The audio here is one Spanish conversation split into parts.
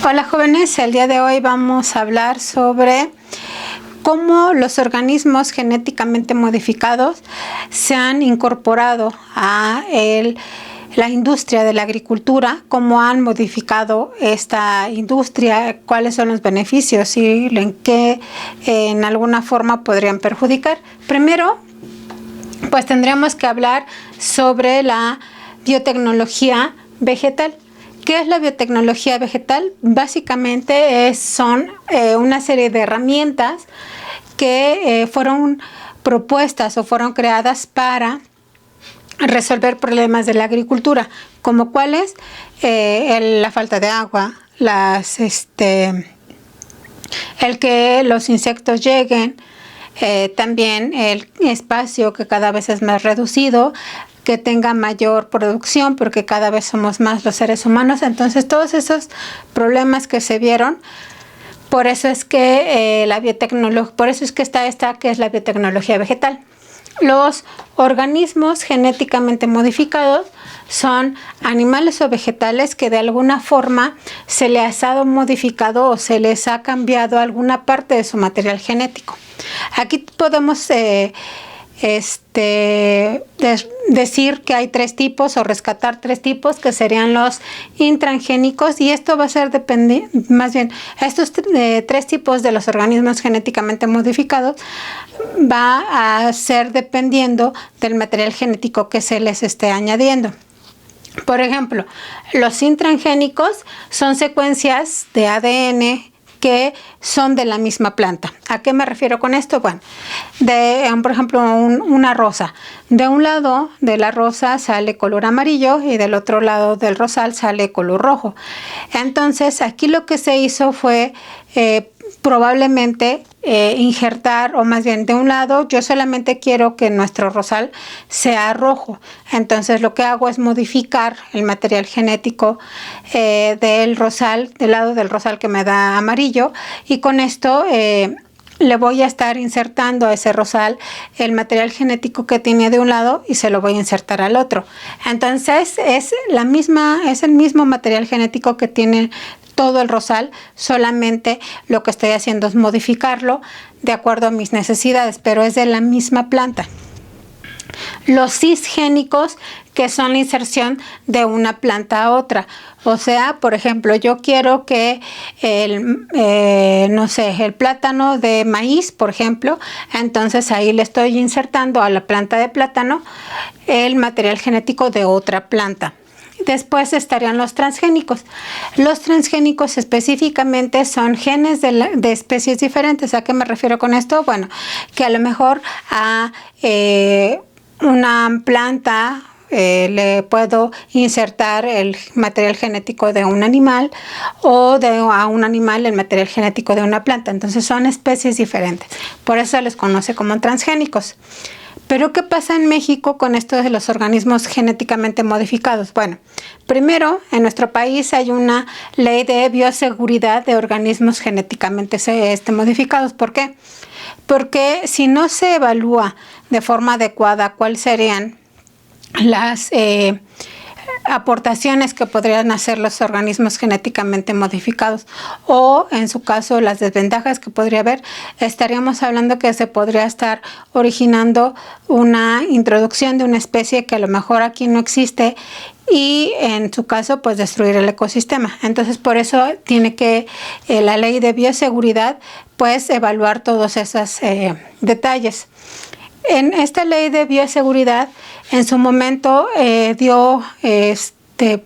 Hola jóvenes, el día de hoy vamos a hablar sobre cómo los organismos genéticamente modificados se han incorporado a la industria de la agricultura, cómo han modificado esta industria, cuáles son los beneficios y en qué en alguna forma podrían perjudicar. Primero, pues tendríamos que hablar sobre la biotecnología vegetal. ¿Qué es la biotecnología vegetal? Básicamente son una serie de herramientas que fueron propuestas o fueron creadas para resolver problemas de la agricultura, como cuáles la falta de agua, el que los insectos lleguen, también el espacio que cada vez es más reducido, que tenga mayor producción porque cada vez somos más los seres humanos. Entonces todos esos problemas que se vieron, por eso es que está esta que es la biotecnología vegetal. Los organismos genéticamente modificados son animales o vegetales que de alguna forma se les ha modificado o se les ha cambiado alguna parte de su material genético. Aquí podemos decir que hay tres tipos o rescatar tres tipos que serían los intransgénicos, y esto va a ser más bien estos tres tipos de los organismos genéticamente modificados va a ser dependiendo del material genético que se les esté añadiendo. Por ejemplo, los intransgénicos son secuencias de ADN que son de la misma planta. ¿A qué me refiero con esto? Bueno, por ejemplo, una rosa. De un lado de la rosa sale color amarillo y del otro lado del rosal sale color rojo. Entonces, aquí lo que se hizo fue probablemente injertar, o más bien de un lado yo solamente quiero que nuestro rosal sea rojo, entonces lo que hago es modificar el material genético del lado del rosal que me da amarillo, y con esto le voy a estar insertando a ese rosal el material genético que tiene de un lado y se lo voy a insertar al otro. Entonces es el mismo material genético que tiene todo el rosal, solamente lo que estoy haciendo es modificarlo de acuerdo a mis necesidades, pero es de la misma planta. Los cisgénicos, que son la inserción de una planta a otra. O sea, por ejemplo, yo quiero que el plátano de maíz, por ejemplo, entonces ahí le estoy insertando a la planta de plátano el material genético de otra planta. Después estarían los transgénicos. Los transgénicos específicamente son genes de especies diferentes. ¿A qué me refiero con esto? Bueno, que a lo mejor a una planta le puedo insertar el material genético de un animal, o a un animal el material genético de una planta. Entonces son especies diferentes. Por eso se les conoce como transgénicos. Pero ¿qué pasa en México con esto de los organismos genéticamente modificados? Bueno, primero, en nuestro país hay una ley de bioseguridad de organismos genéticamente modificados. ¿Por qué? Porque si no se evalúa de forma adecuada cuáles serían las aportaciones que podrían hacer los organismos genéticamente modificados, o en su caso las desventajas que podría haber, estaríamos hablando que se podría estar originando una introducción de una especie que a lo mejor aquí no existe, y en su caso pues destruir el ecosistema. Entonces por eso tiene que la ley de bioseguridad pues evaluar todos esos detalles. En esta ley de bioseguridad en su momento dio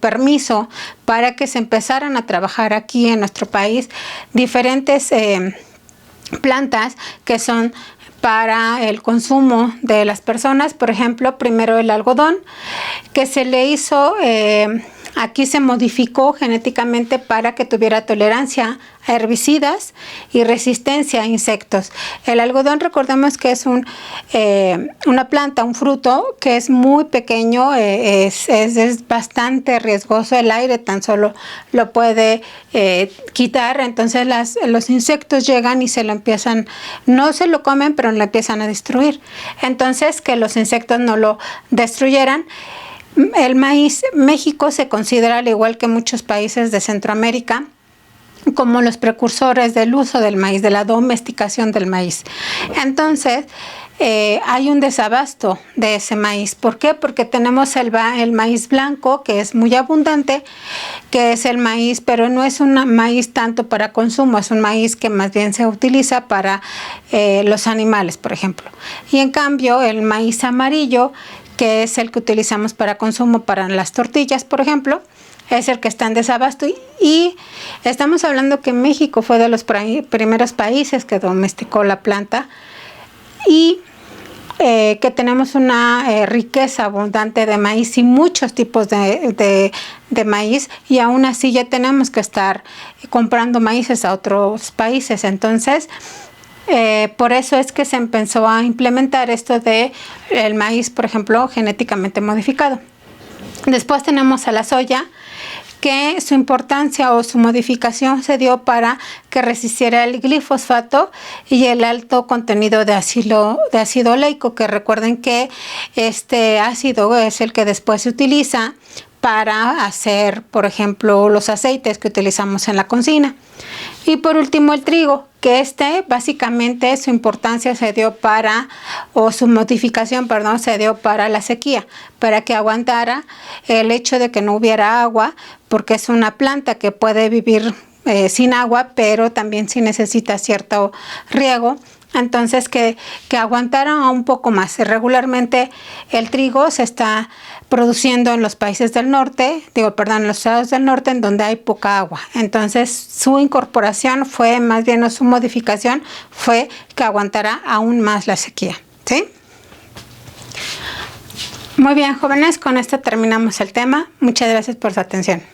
permiso para que se empezaran a trabajar aquí en nuestro país diferentes plantas que son para el consumo de las personas. Por ejemplo, primero el algodón, que se le hizo, aquí se modificó genéticamente para que tuviera tolerancia a herbicidas y resistencia a insectos. El algodón, recordemos que es una planta, un fruto que es muy pequeño, es bastante riesgoso. El aire tan solo lo puede quitar. Entonces los insectos llegan y no se lo comen, pero lo empiezan a destruir. Entonces, que los insectos no lo destruyeran. El maíz, México se considera, al igual que muchos países de Centroamérica, como los precursores del uso del maíz, de la domesticación del maíz. Entonces, hay un desabasto de ese maíz. ¿Por qué? Porque tenemos el maíz blanco, que es muy abundante, que es el maíz, pero no es un maíz tanto para consumo, es un maíz que más bien se utiliza para los animales, por ejemplo. Y en cambio, el maíz amarillo, que es el que utilizamos para consumo para las tortillas, por ejemplo, es el que está en desabasto. Y estamos hablando que México fue de los primeros países que domesticó la planta, y que tenemos una riqueza abundante de maíz y muchos tipos de maíz, y aún así ya tenemos que estar comprando maíces a otros países. Entonces, por eso es que se empezó a implementar esto de el maíz, por ejemplo, genéticamente modificado. Después tenemos a la soya, que su importancia o su modificación se dio para que resistiera el glifosfato y el alto contenido de ácido oleico, que recuerden que este ácido es el que después se utiliza para hacer, por ejemplo, los aceites que utilizamos en la cocina. Y por último, el trigo, que básicamente su importancia se dio para, o su modificación, perdón, se dio para la sequía, para que aguantara el hecho de que no hubiera agua, porque es una planta que puede vivir sin agua, pero también sí necesita cierto riego. Entonces, que aguantara un poco más. Regularmente el trigo se está produciendo en los países del norte, en los estados del norte, en donde hay poca agua. Entonces, su incorporación fue, más bien, o su modificación fue que aguantara aún más la sequía, ¿sí? Muy bien, jóvenes, con esto terminamos el tema. Muchas gracias por su atención.